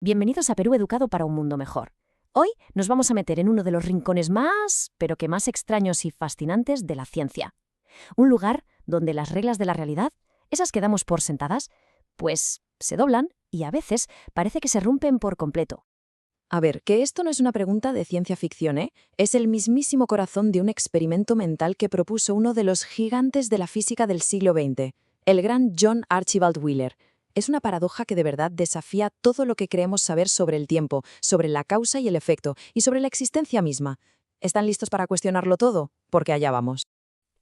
Bienvenidos a Perú Educado para un Mundo Mejor. Hoy nos vamos a meter en uno de los rincones pero que más extraños y fascinantes de la ciencia. Un lugar donde las reglas de la realidad, esas que damos por sentadas, pues se doblan y a veces parece que se rompen por completo. A ver, que esto no es una pregunta de ciencia ficción, ¿eh? Es el mismísimo corazón de un experimento mental que propuso uno de los gigantes de la física del siglo XX, el gran John Archibald Wheeler. Es una paradoja que de verdad desafía todo lo que creemos saber sobre el tiempo, sobre la causa y el efecto, y sobre la existencia misma. ¿Están listos para cuestionarlo todo? Porque allá vamos.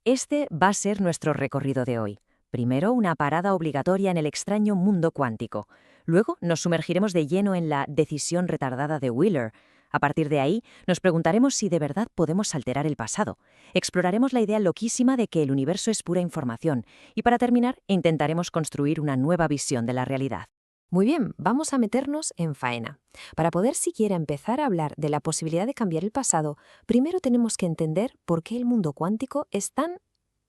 Este va a ser nuestro recorrido de hoy. Primero, una parada obligatoria en el extraño mundo cuántico. Luego, nos sumergiremos de lleno en la decisión retardada de Wheeler. A partir de ahí, nos preguntaremos si de verdad podemos alterar el pasado. Exploraremos la idea loquísima de que el universo es pura información. Y para terminar, intentaremos construir una nueva visión de la realidad. Muy bien, vamos a meternos en faena. Para poder siquiera empezar a hablar de la posibilidad de cambiar el pasado, primero tenemos que entender por qué el mundo cuántico es tan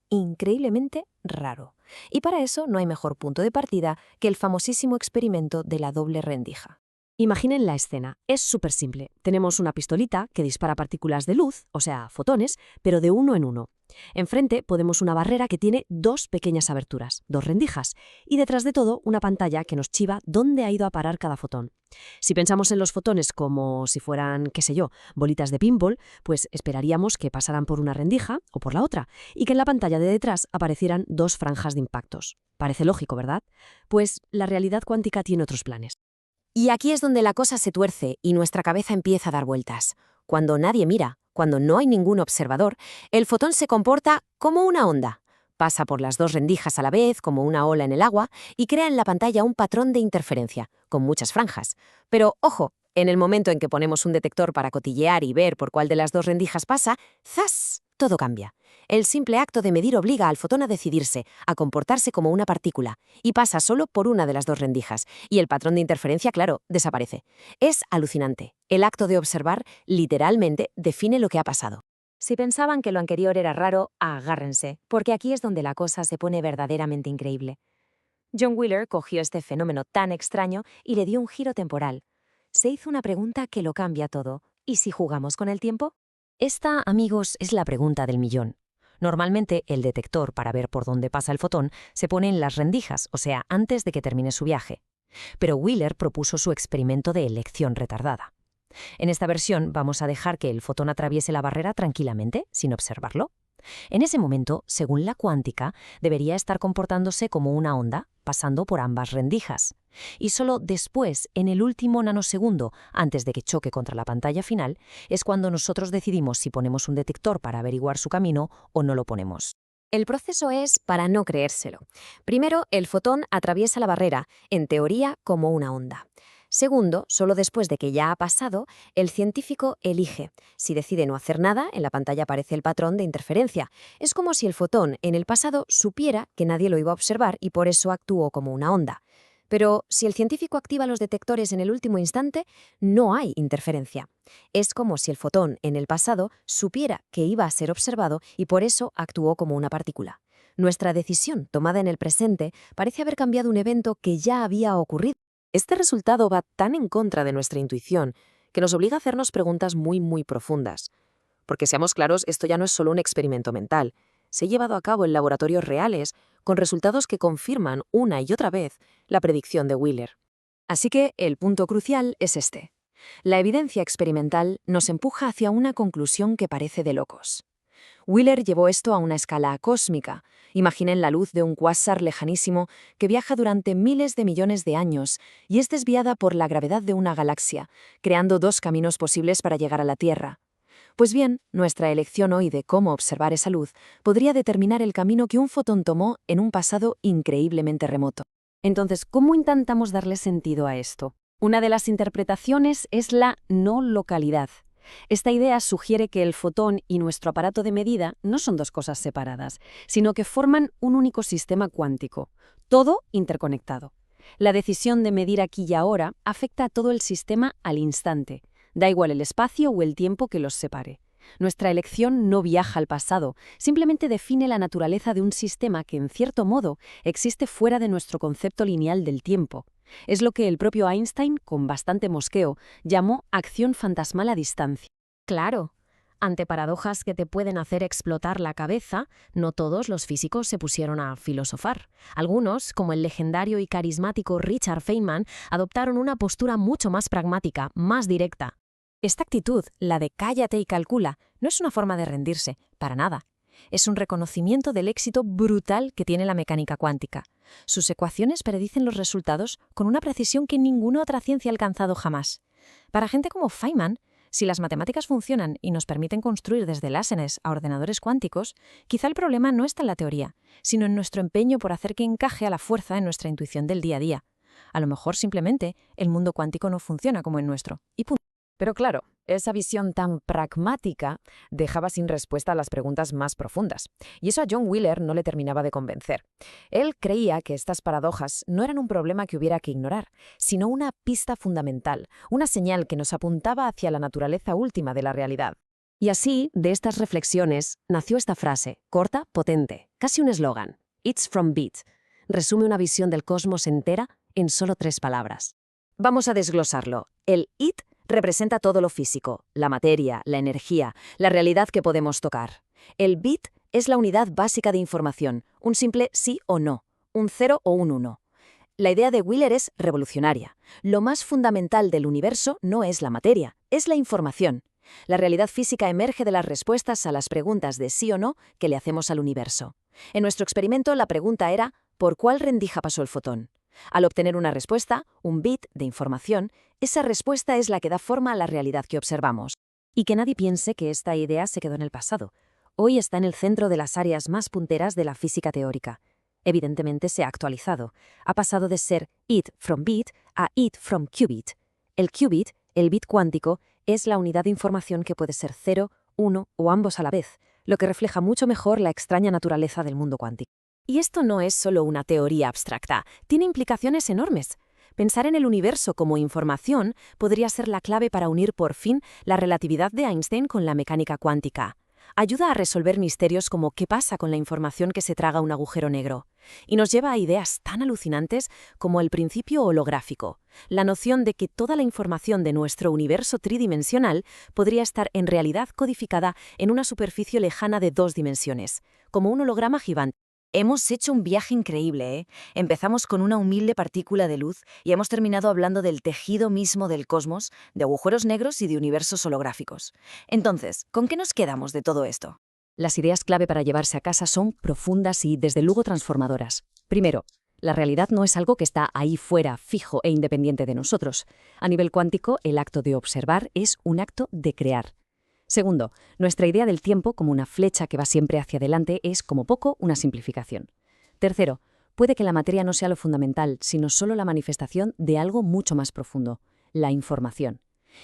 increíblemente raro. Y para eso no hay mejor punto de partida que el famosísimo experimento de la doble rendija. Imaginen la escena. Es súper simple. Tenemos una pistolita que dispara partículas de luz, o sea, fotones, pero de uno en uno. Enfrente podemos una barrera que tiene dos pequeñas aberturas, dos rendijas, y detrás de todo una pantalla que nos chiva dónde ha ido a parar cada fotón. Si pensamos en los fotones como si fueran, qué sé yo, bolitas de pinball, pues esperaríamos que pasaran por una rendija o por la otra, y que en la pantalla de detrás aparecieran dos franjas de impactos. Parece lógico, ¿verdad? Pues la realidad cuántica tiene otros planes. Y aquí es donde la cosa se tuerce y nuestra cabeza empieza a dar vueltas. Cuando nadie mira, cuando no hay ningún observador, el fotón se comporta como una onda. Pasa por las dos rendijas a la vez, como una ola en el agua, y crea en la pantalla un patrón de interferencia, con muchas franjas. Pero, ojo, en el momento en que ponemos un detector para cotillear y ver por cuál de las dos rendijas pasa, ¡zas!, todo cambia. El simple acto de medir obliga al fotón a decidirse, a comportarse como una partícula, y pasa solo por una de las dos rendijas, y el patrón de interferencia, claro, desaparece. Es alucinante. El acto de observar literalmente define lo que ha pasado. Si pensaban que lo anterior era raro, agárrense, porque aquí es donde la cosa se pone verdaderamente increíble. John Wheeler cogió este fenómeno tan extraño y le dio un giro temporal. Se hizo una pregunta que lo cambia todo. ¿Y si jugamos con el tiempo? Esta, amigos, es la pregunta del millón. Normalmente, el detector para ver por dónde pasa el fotón se pone en las rendijas, o sea, antes de que termine su viaje. Pero Wheeler propuso su experimento de elección retardada. En esta versión vamos a dejar que el fotón atraviese la barrera tranquilamente, sin observarlo. En ese momento, según la cuántica, debería estar comportándose como una onda, pasando por ambas rendijas. Y solo después, en el último nanosegundo, antes de que choque contra la pantalla final, es cuando nosotros decidimos si ponemos un detector para averiguar su camino o no lo ponemos. El proceso es para no creérselo. Primero, el fotón atraviesa la barrera, en teoría como una onda. Segundo, solo después de que ya ha pasado, el científico elige. Si decide no hacer nada, en la pantalla aparece el patrón de interferencia. Es como si el fotón en el pasado supiera que nadie lo iba a observar y por eso actuó como una onda. Pero si el científico activa los detectores en el último instante, no hay interferencia. Es como si el fotón en el pasado supiera que iba a ser observado y por eso actuó como una partícula. Nuestra decisión, tomada en el presente, parece haber cambiado un evento que ya había ocurrido. Este resultado va tan en contra de nuestra intuición que nos obliga a hacernos preguntas muy profundas. Porque seamos claros, esto ya no es solo un experimento mental. Se ha llevado a cabo en laboratorios reales, con resultados que confirman una y otra vez la predicción de Wheeler. Así que el punto crucial es este. La evidencia experimental nos empuja hacia una conclusión que parece de locos. Wheeler llevó esto a una escala cósmica. Imaginen la luz de un cuásar lejanísimo que viaja durante miles de millones de años y es desviada por la gravedad de una galaxia, creando dos caminos posibles para llegar a la Tierra. Pues bien, nuestra elección hoy de cómo observar esa luz podría determinar el camino que un fotón tomó en un pasado increíblemente remoto. Entonces, ¿cómo intentamos darle sentido a esto? Una de las interpretaciones es la no localidad. Esta idea sugiere que el fotón y nuestro aparato de medida no son dos cosas separadas, sino que forman un único sistema cuántico, todo interconectado. La decisión de medir aquí y ahora afecta a todo el sistema al instante. Da igual el espacio o el tiempo que los separe. Nuestra elección no viaja al pasado, simplemente define la naturaleza de un sistema que, en cierto modo, existe fuera de nuestro concepto lineal del tiempo. Es lo que el propio Einstein, con bastante mosqueo, llamó acción fantasmal a distancia. Claro. Ante paradojas que te pueden hacer explotar la cabeza, no todos los físicos se pusieron a filosofar. Algunos, como el legendario y carismático Richard Feynman, adoptaron una postura mucho más pragmática, más directa. Esta actitud, la de cállate y calcula, no es una forma de rendirse, para nada. Es un reconocimiento del éxito brutal que tiene la mecánica cuántica. Sus ecuaciones predicen los resultados con una precisión que ninguna otra ciencia ha alcanzado jamás. Para gente como Feynman, si las matemáticas funcionan y nos permiten construir desde láseres a ordenadores cuánticos, quizá el problema no está en la teoría, sino en nuestro empeño por hacer que encaje a la fuerza en nuestra intuición del día a día. A lo mejor simplemente el mundo cuántico no funciona como el nuestro. Y punto. Pero claro, esa visión tan pragmática dejaba sin respuesta a las preguntas más profundas. Y eso a John Wheeler no le terminaba de convencer. Él creía que estas paradojas no eran un problema que hubiera que ignorar, sino una pista fundamental, una señal que nos apuntaba hacia la naturaleza última de la realidad. Y así, de estas reflexiones, nació esta frase, corta, potente, casi un eslogan. It's from Beat. Resume una visión del cosmos entera en solo 3 palabras. Vamos a desglosarlo. El it representa todo lo físico, la materia, la energía, la realidad que podemos tocar. El bit es la unidad básica de información, un simple sí o no, un 0 o un 1. La idea de Wheeler es revolucionaria. Lo más fundamental del universo no es la materia, es la información. La realidad física emerge de las respuestas a las preguntas de sí o no que le hacemos al universo. En nuestro experimento la pregunta era ¿por cuál rendija pasó el fotón? Al obtener una respuesta, un bit de información, esa respuesta es la que da forma a la realidad que observamos. Y que nadie piense que esta idea se quedó en el pasado. Hoy está en el centro de las áreas más punteras de la física teórica. Evidentemente se ha actualizado. Ha pasado de ser it from bit a it from qubit. El qubit, el bit cuántico, es la unidad de información que puede ser 0, 1 o ambos a la vez, lo que refleja mucho mejor la extraña naturaleza del mundo cuántico. Y esto no es solo una teoría abstracta, tiene implicaciones enormes. Pensar en el universo como información podría ser la clave para unir por fin la relatividad de Einstein con la mecánica cuántica. Ayuda a resolver misterios como qué pasa con la información que se traga un agujero negro. Y nos lleva a ideas tan alucinantes como el principio holográfico, la noción de que toda la información de nuestro universo tridimensional podría estar en realidad codificada en una superficie lejana de 2 dimensiones, como un holograma gigante. Hemos hecho un viaje increíble, ¿eh? Empezamos con una humilde partícula de luz y hemos terminado hablando del tejido mismo del cosmos, de agujeros negros y de universos holográficos. Entonces, ¿con qué nos quedamos de todo esto? Las ideas clave para llevarse a casa son profundas y, desde luego, transformadoras. Primero, la realidad no es algo que está ahí fuera, fijo e independiente de nosotros. A nivel cuántico, el acto de observar es un acto de crear. Segundo, nuestra idea del tiempo como una flecha que va siempre hacia adelante es, como poco, una simplificación. Tercero, puede que la materia no sea lo fundamental, sino solo la manifestación de algo mucho más profundo, la información.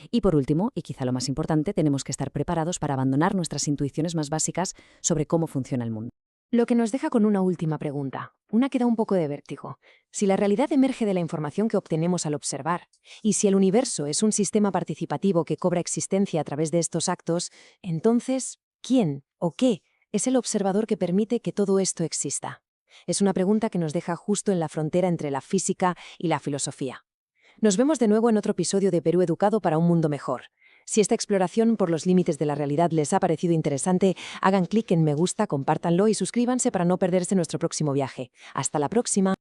Y por último, y quizá lo más importante, tenemos que estar preparados para abandonar nuestras intuiciones más básicas sobre cómo funciona el mundo. Lo que nos deja con una última pregunta, una que da un poco de vértigo. Si la realidad emerge de la información que obtenemos al observar, y si el universo es un sistema participativo que cobra existencia a través de estos actos, entonces, ¿quién o qué es el observador que permite que todo esto exista? Es una pregunta que nos deja justo en la frontera entre la física y la filosofía. Nos vemos de nuevo en otro episodio de Perú Educado para un mundo mejor. Si esta exploración por los límites de la realidad les ha parecido interesante, hagan clic en me gusta, compártanlo y suscríbanse para no perderse nuestro próximo viaje. ¡Hasta la próxima!